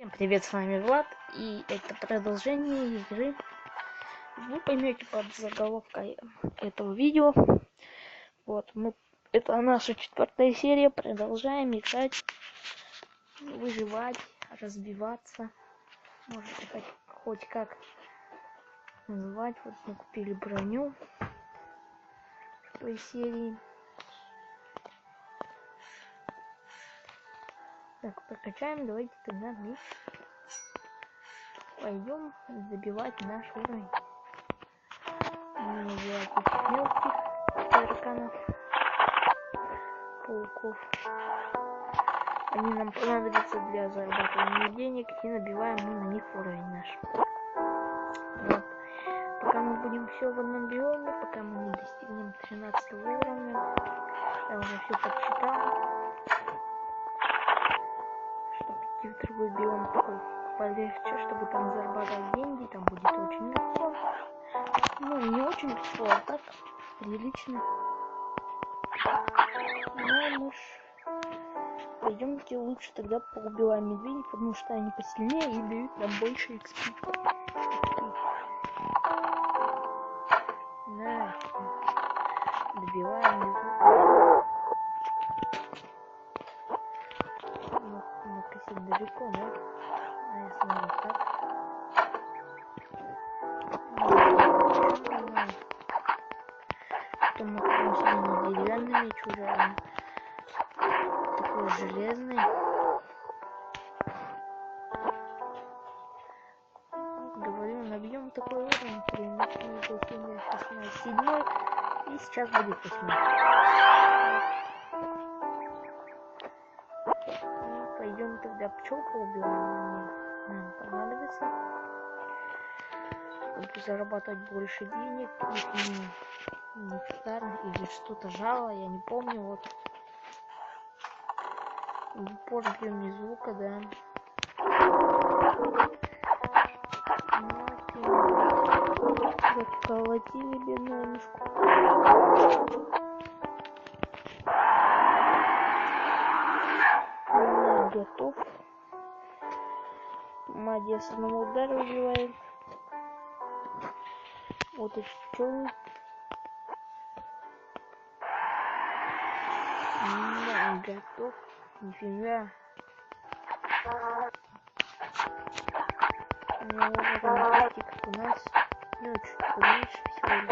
Всем привет, с вами Влад, и это продолжение игры. Вы поймете под заголовкой этого видео. Это наша 4-я серия, продолжаем играть, выживать, разбиваться, можно хоть как называть. Вот мы купили броню в той серии. Так, прокачаем, давайте тогда мы пойдем забивать наш уровень. Не делать этих мелких тараканов, пауков. Они нам понадобятся для зарабатывания денег, и набиваем мы на них уровень наш. Вот. Пока мы будем все в одном биоме, пока мы не достигнем 13 уровня, я уже все подсчитал, чтобы идти в другой биом такой полегче, чтобы там зарабатывать деньги, там будет очень легко. Ну, не очень легко, а так прилично. Ну, мы пойдемте лучше тогда поубиваем медведей, потому что они посильнее и дают нам больше XP. Да, добиваем медведей. Ну-ка, далеко, да? А я смотрю так. Потом мы купим себе не деревянный меч уже, а такой железный. Говорю, набьем такой уровень, преимущественно был 7, и сейчас будет 8. Пойдем тогда пчелку убиваем, нам понадобится, чтобы зарабатывать больше денег, если нектар или что-то жало, я не помню. Вот позже мне звука, да. Заколотили бедную мышку. Готов. Магия с одного удара убивает. Вот и пчелы. Готов. Нифига. У меня уровень как у нас. Ну, чуть поменьше всего лишь.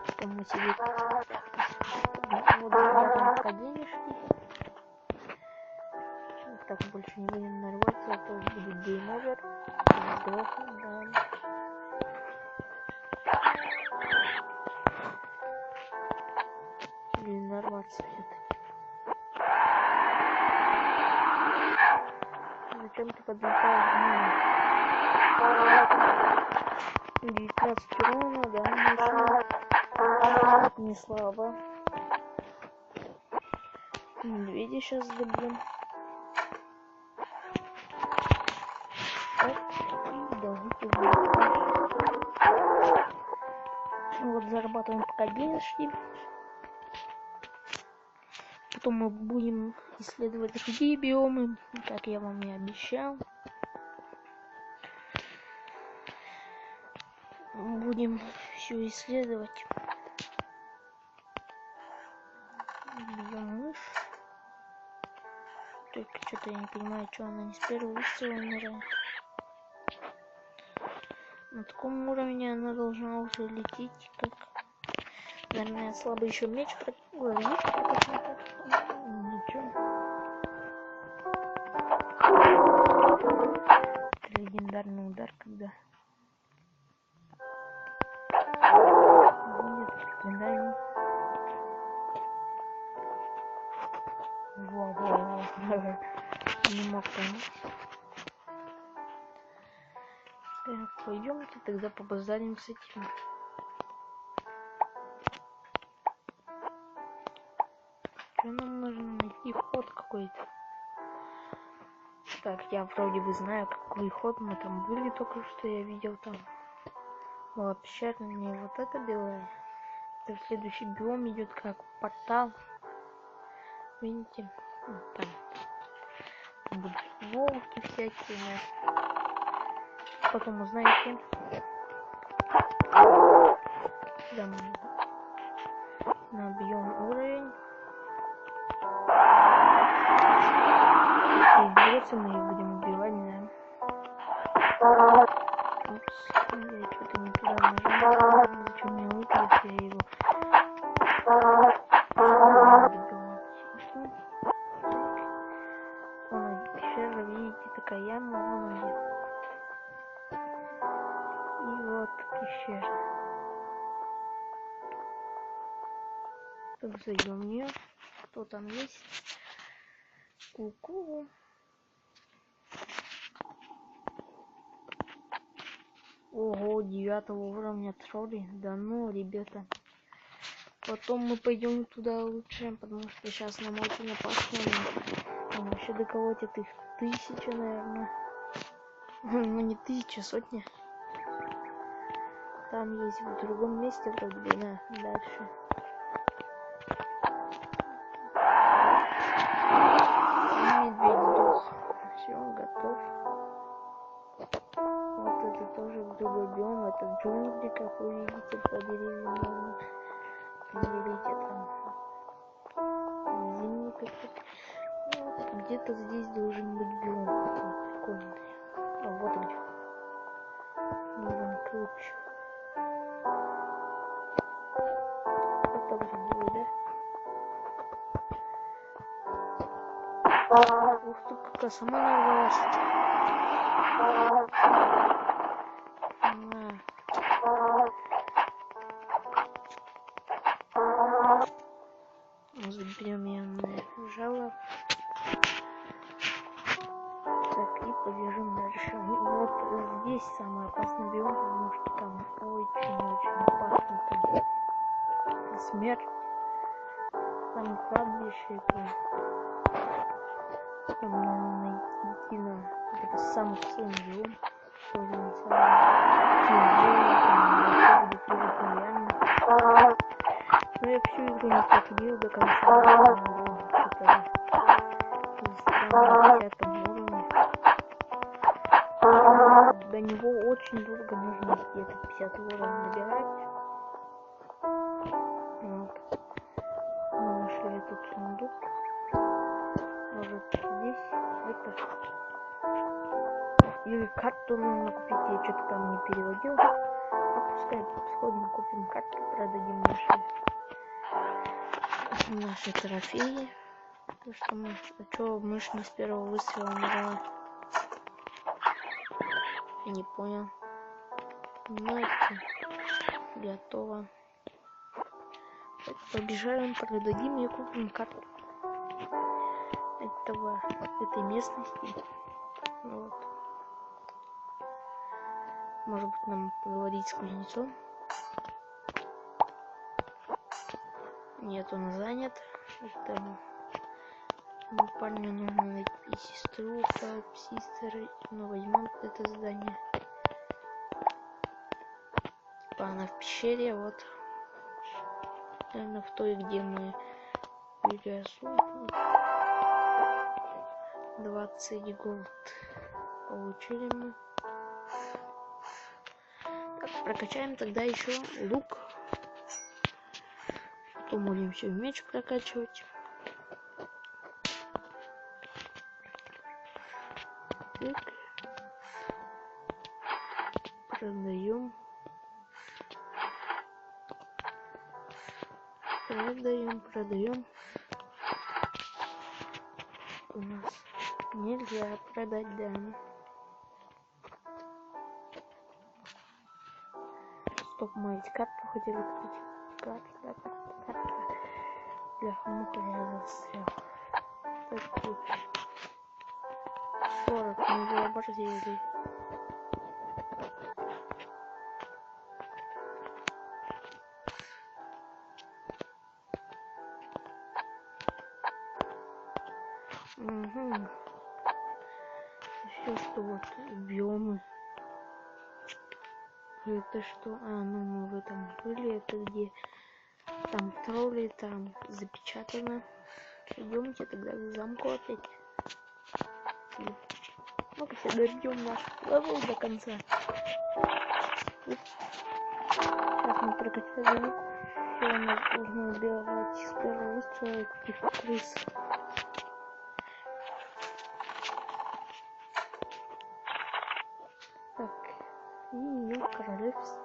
Потом мы себе вот ударом денежки. Так больше не будем нарваться, а то будет гейм-овер. Сдохнем, да. Или нарваться все-таки. Зачем ты подлетаешь? 19 урона, да, не слабо. Медведя сейчас добьем. Вот зарабатываем пока денежки. Потом мы будем исследовать другие биомы, как я вам и обещал. Будем все исследовать. Бьем мышь. Только что-то я не понимаю, что она не с первого выстрела умирает. На таком уровне она должна уже лететь, как, наверное, слабый еще меч есть. Ничего. Это легендарный удар, когда будет предание. Не мог понять. Так, пойдемте тогда побазарим с этим. Что нам нужно найти? Ход какой-то. Так, я вроде бы знаю, какой ход мы там были только что, я видел там. Вот пещерная, вот это белая. Это в следующий биом идет как портал. Видите? Вот там будут волки всякие. Потом узнаете. Когда мы набьем уровень. И боссы мы их будем убивать, да. Упс, я что-то не туда нажал. Зачем мне лук, если я его вон пещера, видите, такая яма, вон где. И вот пещера. Так, зайдем в нее. Что там есть? Ку-ку. Ого, 9 уровня тролли. Да ну, ребята. Потом мы пойдем туда лучше, потому что сейчас нам очень опасно. Там вообще доколотят их 1000, наверное. Ну не 1000, сотни. Там есть в другом месте вроде бы, да, дальше. Медведь сдох. Все, готов. Вот это тоже в другой биом. Это джунгли, как вы видите, по деревьям можно определить. Это зимний какой-то. Ну, вот где-то здесь должен быть биом какой-то прикольный. А вот где. Нужен ключ. Это вроде бы, да? Ух ты, какая сама нарвалась. Заберем ее на жало. Так, и побежим дальше. Вот здесь самый опасный биом, потому что там очень-очень опасно. Там смерть. Там кладбище. Там нужно идти на это самый сильный биом. Тоже не самый тяжелый. Там будет прыгать нереально. Но я всю игру не проходил до конца. Что-то на 50 уровне. До него очень долго нужно где-то 50 уровень набирать. Вот. Мы нашли этот сундук. Может здесь это. Или карту нужно купить. Я что-то там не переводил. А пускай сходим, купим карту, продадим наши трофеи. Потому что мы, мы ж не с первого выстрела набрали. Я не понял. Ну это готово. Так, побежаем, продадим и купим карту этой местности. Вот. Может быть нам поговорить с кузнецом. Нет, он занят. Это парню нужно найти сестру, сестер, но возьмем это задание. Типа она в пещере, вот. Наверное, в той, где мы пересу. 20 голд получили мы. Так, прокачаем тогда еще лук. Потом будем еще меч прокачивать. Так. Продаем. Продаем. У нас нельзя продать, да. Стоп, мы эти карту хотели купить. Карта. Бляха-муха, я застрял. Так, ключ. 40, мы его оборзели. Угу. Все, что вот биомы. Это что? А, ну мы в этом были, это где там тролли, там запечатано. Идемте тогда к замку опять. Ну-ка, все дойдем наш левел до конца. Так, мы прокачали лук. Все, у нас нужно убивать с первого выстрела каких-то крыс. Так, и королевство.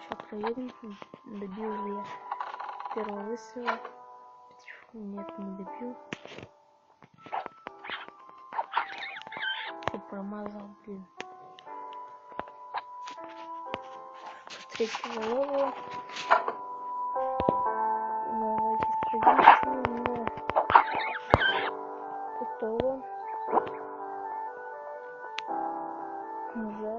Сейчас проверим, добил ли я первого выстрела. Нет, не добил. Все промазал, блин. Третьего левела. Давайте садимся. Готово. Забили.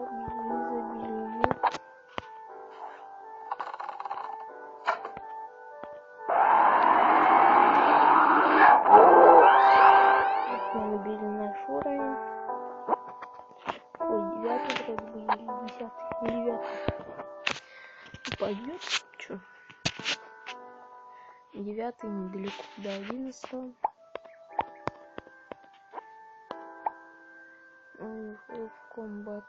Мы набили наш уровень. Ой, 9 вроде бы, или 10, 9. Пойдет? Чё? 9 недалеко до 11. В комбат.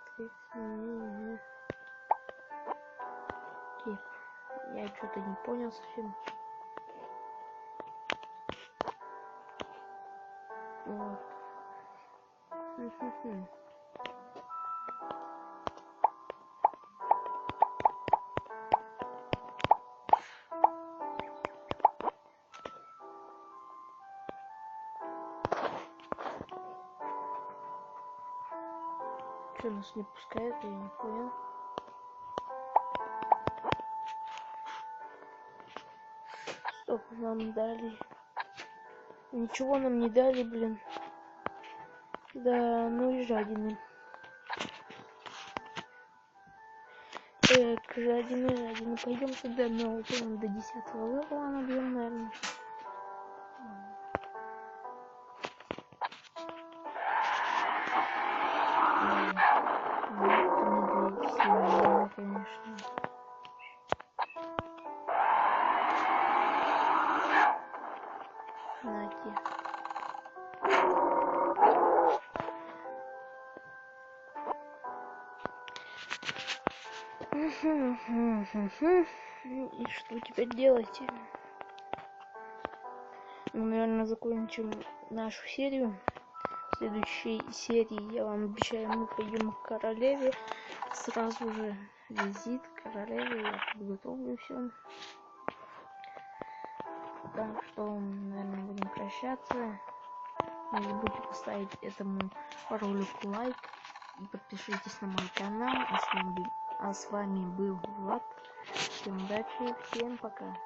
Я что-то не понял совсем. Вот. Что нас не пускает, я не понял. Стоп, нам дали. Ничего нам не дали, блин. Да, ну и жадины. Жадины. Пойдем сюда, но до 10 левела набьем, наверное. Конечно. Наки. И что теперь делать? Ну, наверное, закончим нашу серию. В следующей серии, я вам обещаю, мы пойдем к королеве. Сразу же визит к королеве. Я подготовлю все. Так что, наверное, будем прощаться. Не забудьте поставить этому ролику лайк. Подпишитесь на мой канал. А с вами был Влад. Всем удачи, всем пока.